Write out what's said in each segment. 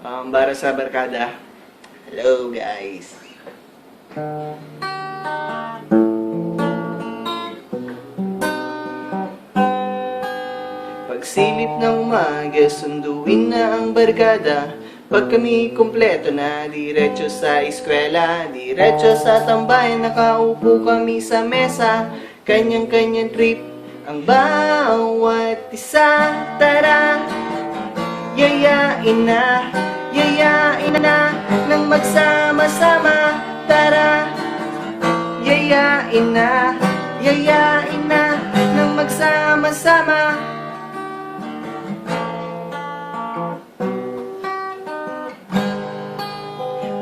Para sa barkada. Hello guys. Pagsilip ng umaga, sunduin na ang barkada. Pag kami kumpleto na, diretso sa eskwela, diretso sa tambayan, nakaupo kami sa mesa. Kanyang-kanyang trip ang bawat isa. Tara, yayain na nang magsama-sama. Tara, yayain na nang magsama-sama.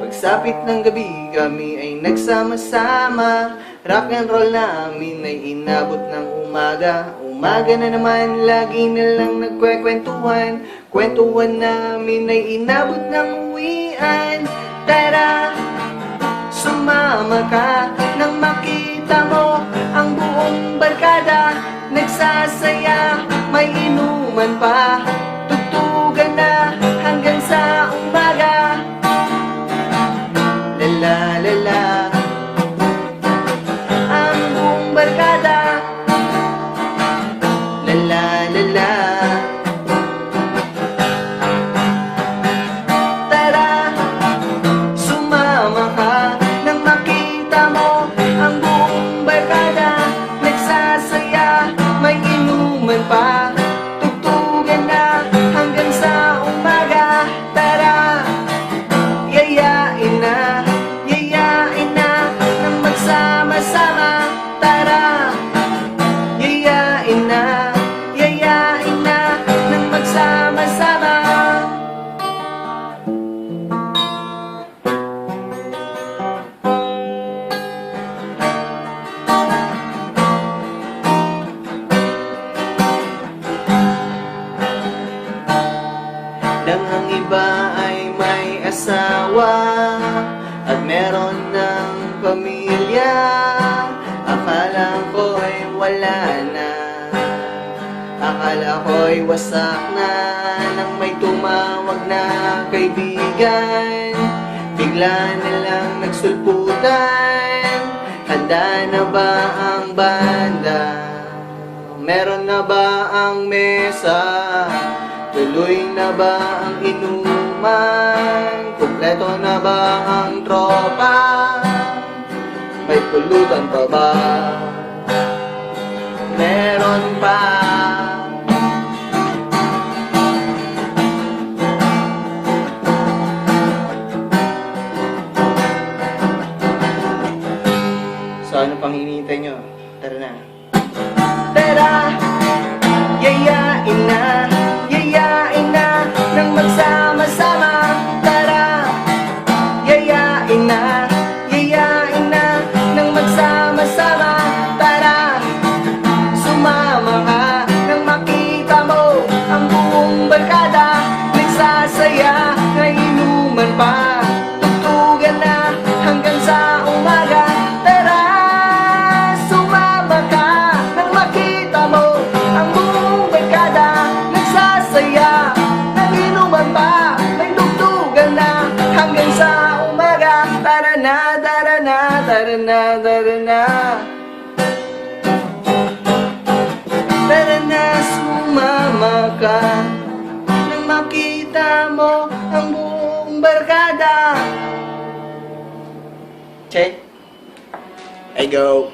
Pagsapit ng gabi, kami ay nagsama-sama. Rock and roll namin ay inabot ng umaga. Umaga na naman, lagi na lang nagkwekwentuhan. Kwentuhan namin ay inabot ng uwian. Tara, sumama ka nang makita mo ang buong barkada. Nagsasaya, may inuman pa, tugtugan na hanggang sa umaga. La la la, ang buong barkada. La la la la. Tara, sumama ka nang makita mo ang buong barkada. Nagsasaya, may inuman pa, tugtugan na hanggang sa umaga. Tara, yayain na nang magsama-sama. Tara, yayain na nang magsama-sama. Nang ang iba ay may asawa at meron ng pamilya, akala ko'y wala na, akala ko'y wasak na. Nang may tumawag na kaibigan, bigla nilang nagsulputan. Handa na ba ang banda? Meron na ba ang mesa? Tuloy na ba ang inuman? Kumpleto na ba ang tropa? May pulutan pa ba? Meron pa. So ano pang hinihintay nyo? Tara na. Tara, yayain na nang magsama-sama. Tara, yayain na nang magsama-sama. Tara, sumama ka nang makita mo ang buong barkada. Nagsasaya, may inuman pa, tugtugan na hanggang sa umaga. Tara, sumama ka nang makita mo ang buong barkada. Nagsasaya, nag-inuman pa, may tugtugan na hanggang sa umaga. Tara na, tara na, tara na, tara na. Tara na, sumama ka nang makita mo ang buong barkada. Check. I go.